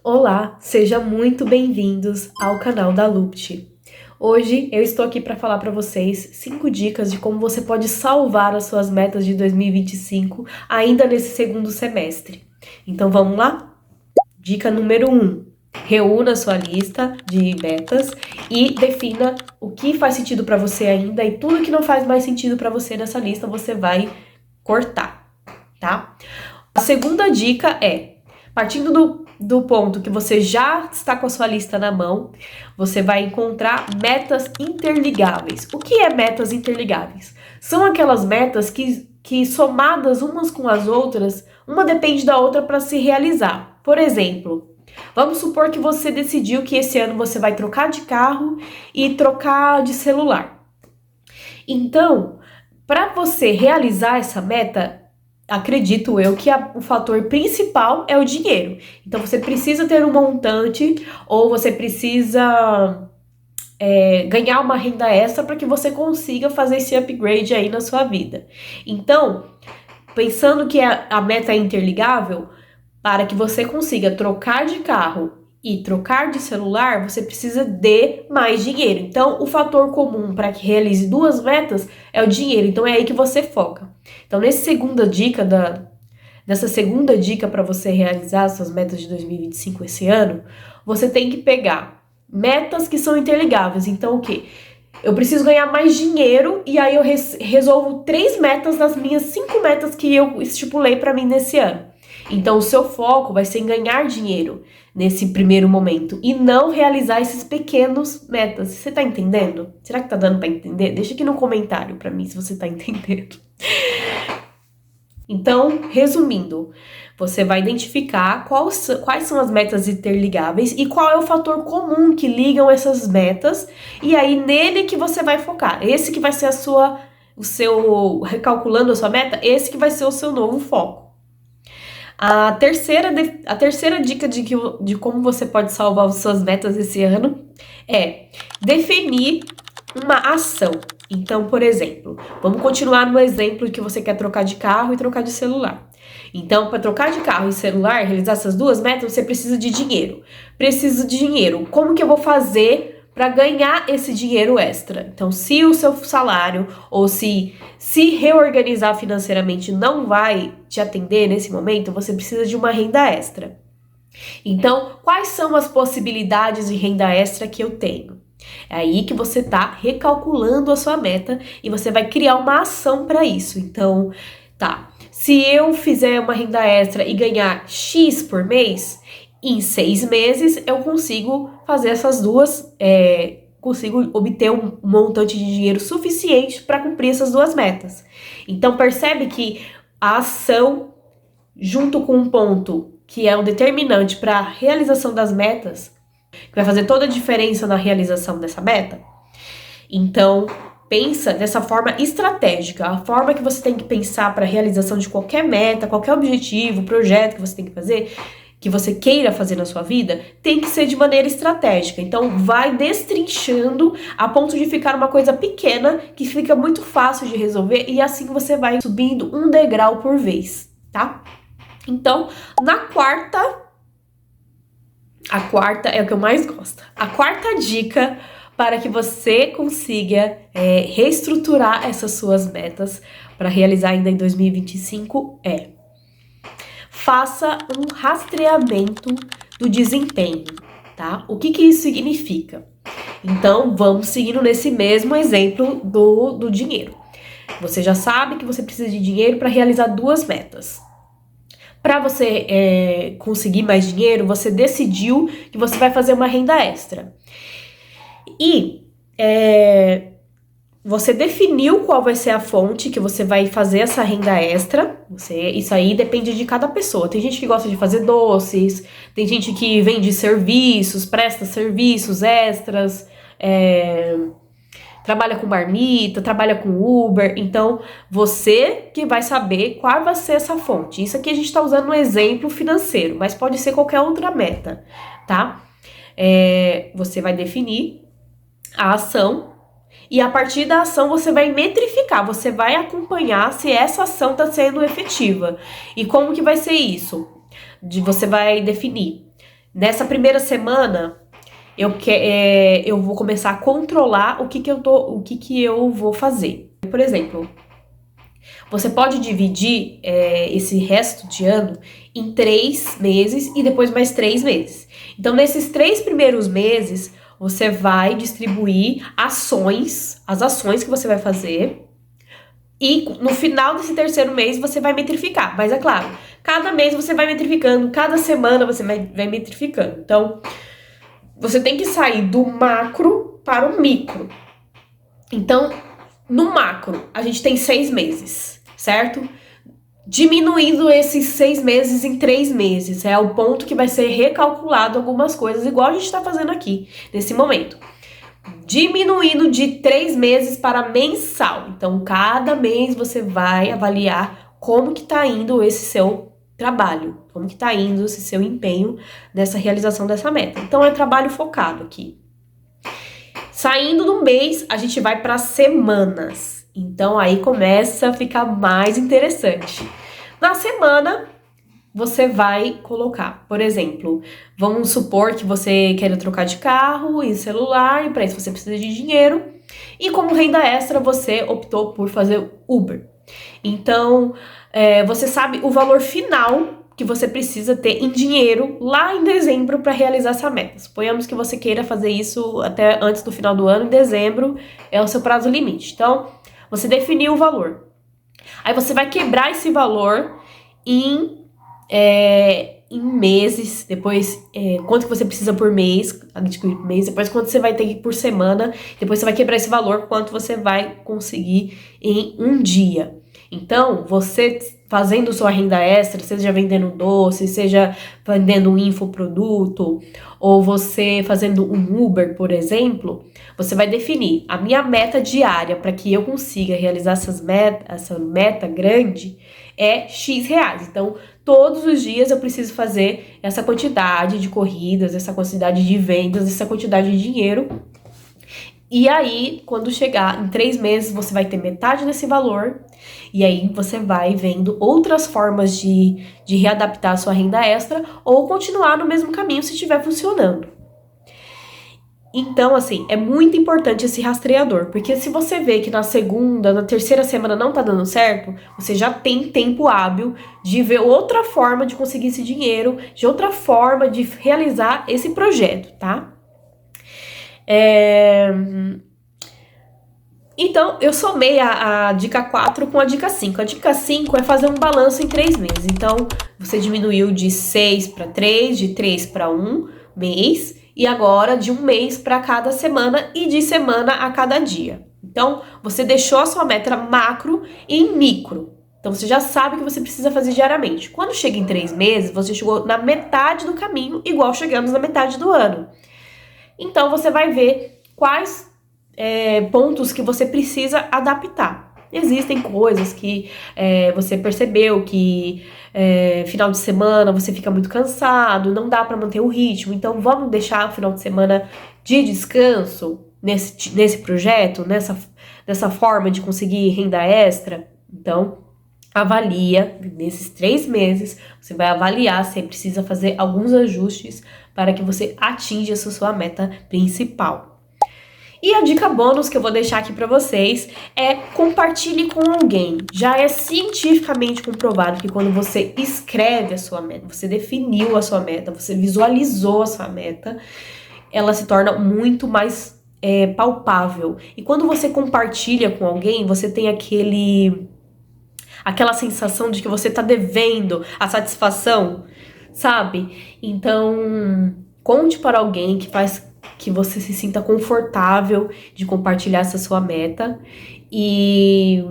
Olá, sejam muito bem-vindos ao canal da Lupt. Hoje eu estou aqui para falar para vocês 5 dicas de como você pode salvar as suas metas de 2025 ainda nesse segundo semestre. Então vamos lá? Dica número 1. Reúna a sua lista de metas e defina o que faz sentido para você ainda e tudo que não faz mais sentido para você nessa lista você vai cortar, tá? A segunda dica é, partindo do ponto que você já está com a sua lista na mão, você vai encontrar metas interligáveis. O que é metas interligáveis? São aquelas metas que somadas umas com as outras, uma depende da outra para se realizar. Por exemplo, vamos supor que você decidiu que esse ano você vai trocar de carro e trocar de celular. Então, para você realizar essa meta, acredito eu que o fator principal é o dinheiro. Então você precisa ter um montante ou você precisa ganhar uma renda extra para que você consiga fazer esse upgrade aí na sua vida. Então, pensando que a meta é interligável, para que você consiga trocar de carro e trocar de celular, você precisa de mais dinheiro. Então, o fator comum para que realize duas metas é o dinheiro. Então, é aí que você foca. Então, nessa segunda dica para você realizar suas metas de 2025 esse ano, você tem que pegar metas que são interligáveis. Então, o quê? Eu preciso ganhar mais dinheiro e aí eu resolvo 3 metas das minhas 5 metas que eu estipulei para mim nesse ano. Então, o seu foco vai ser em ganhar dinheiro nesse primeiro momento e não realizar esses pequenos metas. Você tá entendendo? Será que tá dando para entender? Deixa aqui no comentário para mim se você tá entendendo. Então, resumindo, você vai identificar quais são as metas interligáveis e qual é o fator comum que ligam essas metas, e aí nele que você vai focar. Esse que vai ser recalculando a sua meta, esse que vai ser o seu novo foco. A terceira dica de como você pode salvar as suas metas esse ano é definir uma ação. Então, por exemplo, vamos continuar no exemplo que você quer trocar de carro e trocar de celular. Então, para trocar de carro e celular, realizar essas duas metas, você precisa de dinheiro. Preciso de dinheiro. Como que eu vou fazer para ganhar esse dinheiro extra? Então, se o seu salário ou se reorganizar financeiramente não vai te atender nesse momento, você precisa de uma renda extra. Então, quais são as possibilidades de renda extra que eu tenho? É aí que você tá recalculando a sua meta e você vai criar uma ação para isso. Então, tá. Se eu fizer uma renda extra e ganhar X por mês, em 6 meses eu consigo fazer essas duas, consigo obter um montante de dinheiro suficiente para cumprir essas duas metas. Então, percebe que a ação, junto com um ponto que é um determinante para a realização das metas, que vai fazer toda a diferença na realização dessa meta. Então, pensa dessa forma estratégica, a forma que você tem que pensar para a realização de qualquer meta, qualquer objetivo, projeto que você tem que fazer, que você queira fazer na sua vida, tem que ser de maneira estratégica. Então, vai destrinchando a ponto de ficar uma coisa pequena, que fica muito fácil de resolver, e assim você vai subindo um degrau por vez, tá? Então, a quarta é o que eu mais gosto. A quarta dica para que você consiga reestruturar essas suas metas para realizar ainda em 2025 é: faça um rastreamento do desempenho, tá? O que isso significa? Então, vamos seguindo nesse mesmo exemplo do dinheiro. Você já sabe que você precisa de dinheiro para realizar duas metas. Para você conseguir mais dinheiro, você decidiu que você vai fazer uma renda extra. E você definiu qual vai ser a fonte que você vai fazer essa renda extra. Isso aí depende de cada pessoa. Tem gente que gosta de fazer doces, tem gente que vende serviços, presta serviços extras, trabalha com marmita, trabalha com Uber. Então, você que vai saber qual vai ser essa fonte. Isso aqui a gente tá usando um exemplo financeiro, mas pode ser qualquer outra meta, tá? Você vai definir a ação e a partir da ação você vai metrificar, você vai acompanhar se essa ação tá sendo efetiva. E como que vai ser isso? Você vai definir Nessa primeira semana, eu vou começar a controlar o que eu vou fazer. Por exemplo, você pode dividir esse resto de ano em 3 meses e depois mais 3 meses. Então, nesses 3 primeiros meses, você vai distribuir as ações que você vai fazer. E no final desse terceiro mês, você vai metrificar. Mas é claro, cada mês você vai metrificando, cada semana você vai metrificando. Então, você tem que sair do macro para o micro. Então, no macro, a gente tem 6 meses, certo? Diminuindo esses 6 meses em 3 meses. É o ponto que vai ser recalculado algumas coisas, igual a gente está fazendo aqui, nesse momento. Diminuindo de 3 meses para mensal. Então, cada mês você vai avaliar como que tá indo esse seu trabalho, como que tá indo esse seu empenho nessa realização dessa meta. Então, é trabalho focado aqui. Saindo do mês, a gente vai para semanas. Então, aí começa a ficar mais interessante. Na semana, você vai colocar, por exemplo, vamos supor que você quer trocar de carro e celular, e para isso você precisa de dinheiro. E como renda extra, você optou por fazer Uber. Então, você sabe o valor final que você precisa ter em dinheiro lá em dezembro para realizar essa meta. Suponhamos que você queira fazer isso até antes do final do ano, em dezembro é o seu prazo limite. Então, você definiu o valor. Aí você vai quebrar esse valor em meses, depois quanto que você precisa por mês, adquirir por mês, depois quanto você vai ter por semana, depois você vai quebrar esse valor, quanto você vai conseguir em um dia. Então, você fazendo sua renda extra, seja vendendo doce, seja vendendo um infoproduto, ou você fazendo um Uber, por exemplo, você vai definir a minha meta diária para que eu consiga realizar essa meta grande é X reais. Então, todos os dias eu preciso fazer essa quantidade de corridas, essa quantidade de vendas, essa quantidade de dinheiro. E aí, quando chegar em 3 meses, você vai ter metade desse valor. E aí, você vai vendo outras formas de readaptar a sua renda extra ou continuar no mesmo caminho se estiver funcionando. Então, assim, é muito importante esse rastreador, porque se você vê que na segunda, na terceira semana não tá dando certo, você já tem tempo hábil de ver outra forma de conseguir esse dinheiro, de outra forma de realizar esse projeto, tá? Então, eu somei a dica 4 com a dica 5. A dica 5 é fazer um balanço em 3 meses. Então, você diminuiu de 6 para 3, de 3 para 1 mês, e agora de um mês para cada semana e de semana a cada dia. Então, você deixou a sua meta macro em micro. Então, você já sabe o que você precisa fazer diariamente. Quando chega em 3 meses, você chegou na metade do caminho, igual chegamos na metade do ano. Então, você vai ver quais pontos que você precisa adaptar. Existem coisas que você percebeu que final de semana você fica muito cansado, não dá para manter o ritmo, então vamos deixar o final de semana de descanso nesse projeto, nessa forma de conseguir renda extra. Então, avalia, nesses 3 meses, você vai avaliar se precisa fazer alguns ajustes para que você atinja essa sua meta principal. E a dica bônus que eu vou deixar aqui para vocês é compartilhe com alguém. Já é cientificamente comprovado que quando você escreve a sua meta, você definiu a sua meta, você visualizou a sua meta, ela se torna muito mais palpável. E quando você compartilha com alguém, você tem aquela sensação de que você tá devendo a satisfação, sabe? Então, conte para alguém que você se sinta confortável de compartilhar essa sua meta e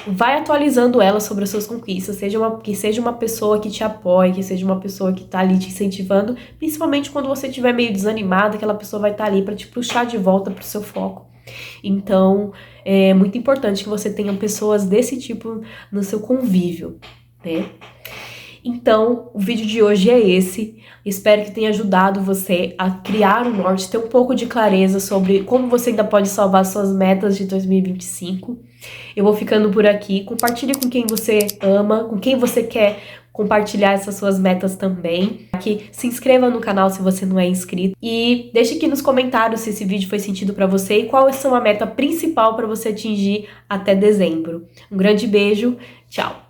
vai atualizando ela sobre as suas conquistas, que seja uma pessoa que te apoie, que seja uma pessoa que tá ali te incentivando, principalmente quando você estiver meio desanimado, aquela pessoa vai estar ali para te puxar de volta pro seu foco. Então, é muito importante que você tenha pessoas desse tipo no seu convívio, né? Então, o vídeo de hoje é esse. Espero que tenha ajudado você a criar um norte, ter um pouco de clareza sobre como você ainda pode salvar suas metas de 2025. Eu vou ficando por aqui. Compartilhe com quem você ama, com quem você quer compartilhar essas suas metas também. Aqui, se inscreva no canal se você não é inscrito e deixe aqui nos comentários se esse vídeo foi sentido para você e qual é a meta principal para você atingir até dezembro. Um grande beijo, tchau!